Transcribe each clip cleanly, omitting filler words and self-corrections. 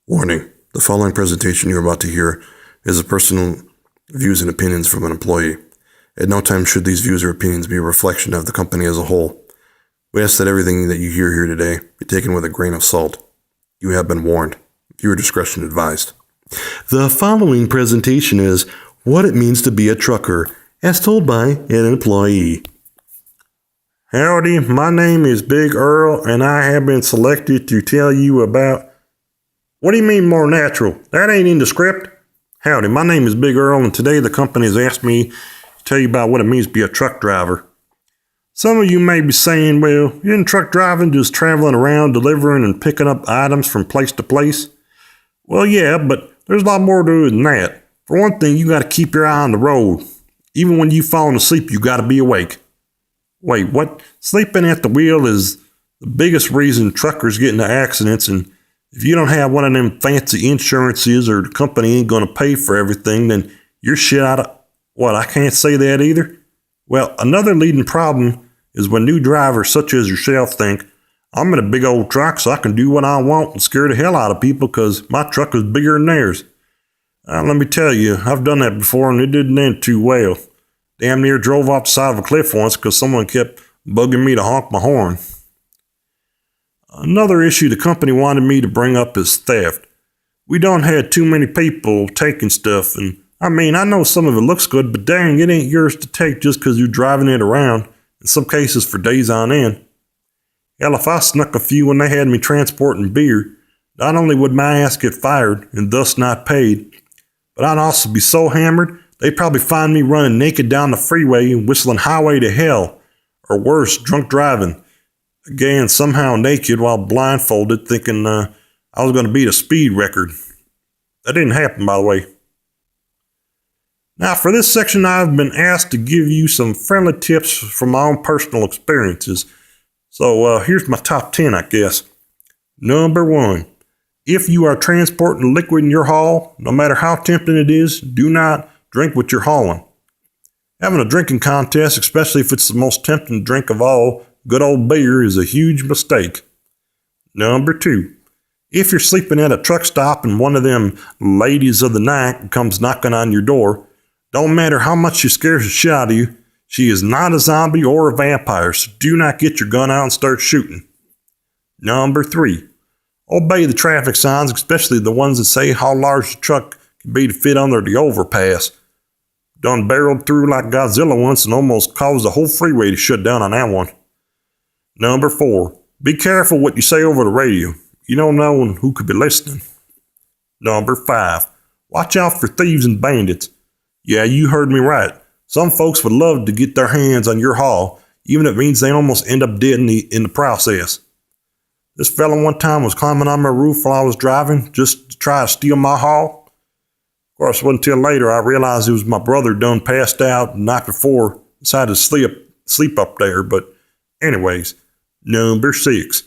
Warning: the following presentation you're about to hear is the personal views and opinions from an employee. At no time should these views or opinions be a reflection of the company as a whole. We ask that everything that you hear here today be taken with a grain of salt. You have been warned. Viewer discretion advised. The following presentation is what it means to be a trucker, as told by an employee. Howdy, my name is Big Earl, and I have been selected to tell you about... What do you mean more natural? That ain't in the script. Howdy, my name is Big Earl, and today the company has asked me to tell you about what it means to be a truck driver. Some of you may be saying, well, isn't truck driving just traveling around delivering and picking up items from place to place? Well, yeah, but there's a lot more to it than that. For one thing, you got to keep your eye on the road. Even when you've fallen asleep, you got to be awake. Wait, what? Sleeping at the wheel is the biggest reason truckers get into accidents, and if you don't have one of them fancy insurances or the company ain't going to pay for everything, then you're shit out of... What, I can't say that either? Well, another leading problem is when new drivers such as yourself think, I'm in a big old truck so I can do what I want and scare the hell out of people because my truck is bigger than theirs. Let me tell you, I've done that before and it didn't end too well. Damn near drove off the side of a cliff once because someone kept bugging me to honk my horn. Another issue the company wanted me to bring up is theft. We don't have too many people taking stuff, and I know some of it looks good, but dang, it ain't yours to take just because you're driving it around, in some cases for days on end. Hell, if I snuck a few when they had me transporting beer, not only would my ass get fired and thus not paid, but I'd also be so hammered, they'd probably find me running naked down the freeway and whistling Highway to Hell, or worse, drunk driving. Again, somehow naked while blindfolded, thinking I was going to beat a speed record. That didn't happen, by the way. Now, for this section, I've been asked to give you some friendly tips from my own personal experiences. So here's my top 10, I guess. Number 1. If you are transporting liquid in your haul, no matter how tempting it is, do not drink what you're hauling. Having a drinking contest, especially if it's the most tempting drink of all, good old beer, is a huge mistake. Number 2. If you're sleeping at a truck stop and one of them ladies of the night comes knocking on your door, don't matter how much she scares the shit out of you, she is not a zombie or a vampire, so do not get your gun out and start shooting. Number 3. Obey the traffic signs, especially the ones that say how large the truck can be to fit under the overpass. Done barreled through like Godzilla once and almost caused the whole freeway to shut down on that one. Number 4. Be careful what you say over the radio. You don't know who could be listening. Number 5. Watch out for thieves and bandits. Yeah, you heard me right. Some folks would love to get their hands on your haul, even if it means they almost end up dead in the process. This fella one time was climbing on my roof while I was driving just to try to steal my haul. Of course, it wasn't until later I realized it was my brother done passed out the night before, decided to sleep up there, but anyways. Number 6.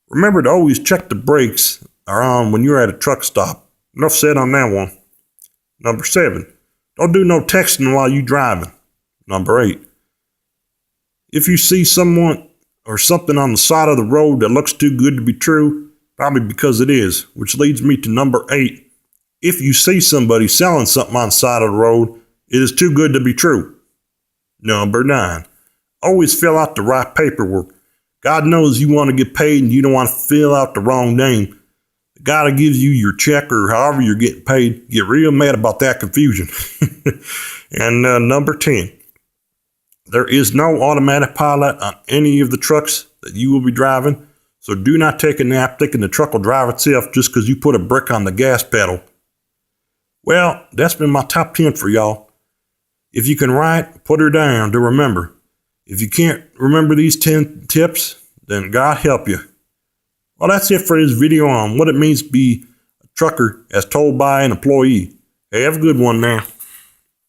Remember to always check the brakes are on when you're at a truck stop. Enough said on that one. Number 7. Don't do no texting while you driving. Number 8. If you see someone or something on the side of the road that looks too good to be true, probably because it is, which leads me to number 8. If you see somebody selling something on the side of the road, it is too good to be true. Number 9. Always fill out the right paperwork. God knows you want to get paid and you don't want to fill out the wrong name. The guy that gives you your check or however you're getting paid, get real mad about that confusion. And number 10. There is no automatic pilot on any of the trucks that you will be driving, so do not take a nap thinking the truck will drive itself just because you put a brick on the gas pedal. Well, that's been my top 10 for y'all. If you can write, put her down to remember. If you can't remember these 10 tips, then God help you. Well, that's it for this video on what it means to be a trucker as told by an employee. Hey, have a good one now.